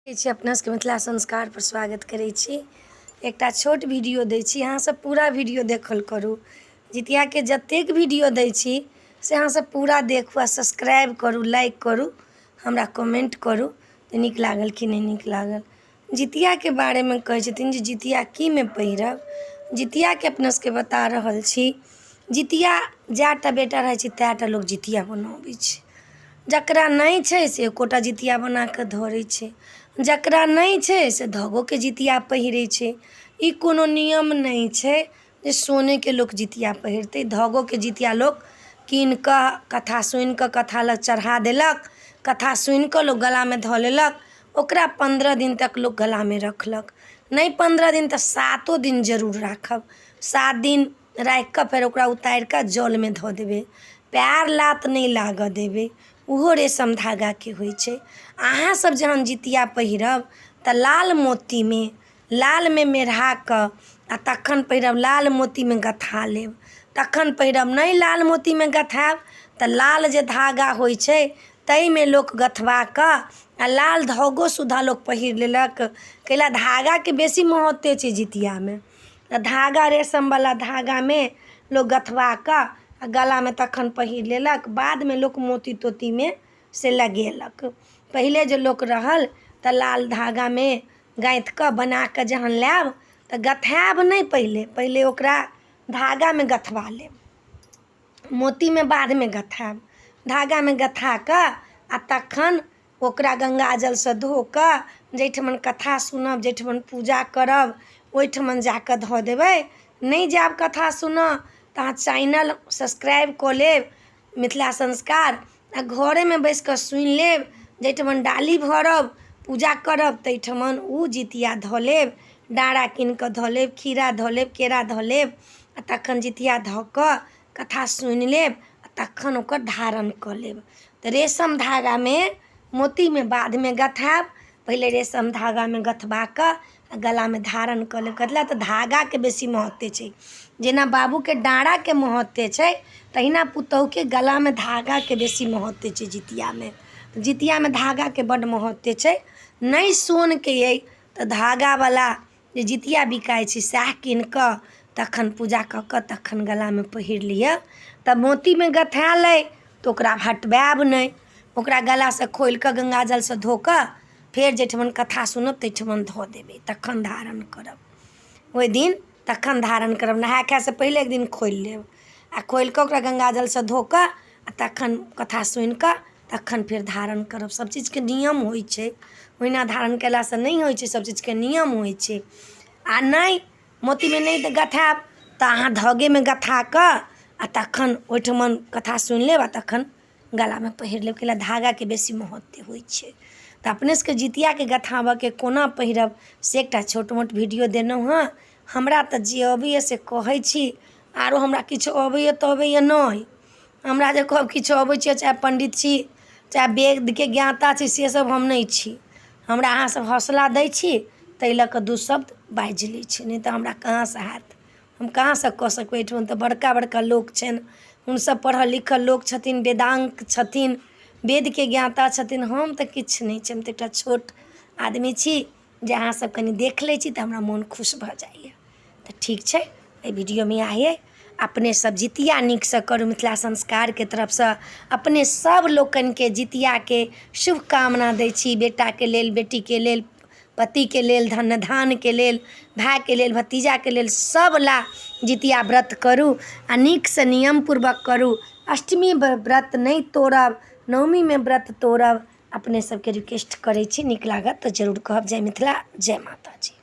अपना सबके मिथिला संस्कार पर स्वागत करै छी। एकटा छोट वीडियो दै छी, अहाँ सब पूरा वीडियो देखल करू। जितिया के जतेक वीडियो दै छी से अहाँ सब पूरा देखू आ सब्सक्राइब करू, लाइक करू, हमरा कमेंट करू जे नीक लागल कि नहीं नीक लागल। जितिया के बारे में कहै छथिन जे जितिया की में पहिरब। जितिया के अपना सबके बता रहल छी। जितिया जएटा बेटा रहै छै तएटा लोग जितिया बनाबै छै। जकरा नहीं छै से एकोटा जितिया बना के धरै छै, जकरा नहीं छै से धागो के जितिया पहिरै छै। ई कोनो नियम नहीं छै जे सोने के लोग जितिया पहिरतै। धागो के जितिया लोग कीन कऽ कथा सुनि कऽ कथा लग चढ़ा देलक, कथा सुनि कऽ लोग गला में धऽ लेलक। ओकरा 15 दिन तक लोग गला में रखलक, नहीं 15 दिन तऽ 7 दिन जरूर राखब। 7 दिन राखि कऽ फेर ओकरा उतारि कऽ जल में धऽ देबै, पैर लात नहीं लागऽ देबै। उहो रेशम धागा के होइ छै। अहाँ सब जहन जितिया पहिरब तऽ लाल मोती में, लाल में मेढ़ा कऽ आ तखन पहिरब। लाल मोती में गथा लेब तखन पहिरब। नहीं लाल मोती में गथायब तऽ लाल जे धागा होइ छै तै में लोक गथवा कऽ आ लाल धागो सुधा लोक पहिर लेलक। कैला धागा के बेसी महत्व छै जितिया में। धागा रेशम वाला धागा में लोग गथवा कऽ आ गला में तखन पहिर लेलक। बाद में लोक मोती तोती में से लगेलक। पहिले जो लोक रहल तऽ लाल धागा में गाँथ कऽ बना कऽ जहन लायब तऽ गथायब नहीं, पहिले ओकरा धागा में गथवा लेब, मोती में बाद में गथायब। धागा में गथा कऽ आ तखन ओकरा गंगा जल से धो कऽ जैठमन कथा सुनब, जैठमन पूजा करब, ओहिठमन जाकऽ धऽ देबै। नहीं जायब कथा सुनऽ तऽ अहाँ चैनल सब्सक्राइब कऽ लेब मिथिला संस्कार, आ घरे में बैस कऽ सुनि लेब। जैठमन डाली भरब, पूजा करब तैठमन उ जितिया धऽ लेब। डाँड़ा कीन कऽ धऽ लेब, खीरा धऽ लेब, केरा धऽ लेब आ तखन जितिया धऽ कऽ कथा सुनि लेब आ तखन ओकर धारण कऽ लेब। तऽ रेशम धागा में, मोती में बाद में गथायब, पहिले रेशम धागा में गथवा कऽ आ गला में धारण कऽ लेब। कथी लए तऽ धागा के बेसी महत्व छै। जेना बाबू के डाँड़ा के महत्व छै तहिना पुतहु के गला में धागा के बेसी महत्व छै जितिया में। जितिया में धागा के बड़ महत्व छै। नहीं सोन के अइ तऽ धागा वाला जे जितिया बिकाइ छै सएह कीन कऽ तखन पूजा कऽ कऽ तखन गला में पहिर लिअ। तऽ मोती में गथायल अइ तऽ ओकरा हटबायब नहीं, ओकरा गला से खोलि कऽ गंगा जल से धो कऽ फेर जैठमन कथा सुनब तैठमन धऽ देबै, तखन धारण करब। ओहि दिन तखन धारण करब। नहाय खाय से पहिले एक दिन खोलि लेब आ खोलि कऽ ओकरा गंगा जल से धो कऽ आ तखन कथा सुनि कऽ तखन फेर धारण करब। सब चीज के नियम होइ छै, ओहिना धारण केला से नहीं होइ छै, सब चीज के नियम होइ छै। आ नहीं मोती में नहीं गथायब तऽ अहाँ धागे में गथा कऽ आ तखन ओहिठमन कथा सुनि लेब आ तखन गला में पहिर लेब। कैला धागा के बेसी महत्व होइ छै। तऽ अपने सबके जितिया के गथाबऽ के कोना पहिरब से एकटा छोट मोट वीडियो देलहुँ हँ। हमरा तऽ जे अबैए से कहै छी, आरो हमरा किछु अबैए तऽ अबैए नहीं। हमरा जे कहब किछु अबै छै, चाहे पंडित छी चाहे वेद के ज्ञाता छी, से सब हम नहीं छी। हमरा अहाँ सब हौसला दै छी तै लऽ कऽ 2 शब्द बाजि लै छी, नहीं तऽ हमरा कहाँ से हैत। हम कहाँ से कऽ सकबै। एहिठमन तऽ बड़का बड़का लोक छनि, हुनसब पढ़ल लिखल लोक छथिन, वेदांग छथिन, वेद के ज्ञाता छथिन। हम तऽ किछु नहीं छी, हम तऽ एकटा छोट आदमी छी जे अहाँ सब कनी देख लै छी तऽ हमरा मोन खुश भऽ जाइए। तऽ ठीक छै, एहि वीडियो में आइए अपने सब जितिया नीक से करू। मिथिला संस्कार के तरफ से अपने सब लोकन के जितिया के शुभकामना दै छी। बेटा के लेल, बेटी के लेल, पति के लेल, धन धान के लेल, भाई के लेल, भतीजा के लेल, सब ला जितिया व्रत करू आ नीक से नियम पूर्वक करू। अष्टमी व्रत नहीं तोड़ब, नवमी में व्रत तोड़ब। अपने सबके रिक्वेस्ट करै छी, नीक लागत तऽ जरूर कहब। जय मिथिला, जय माता जी।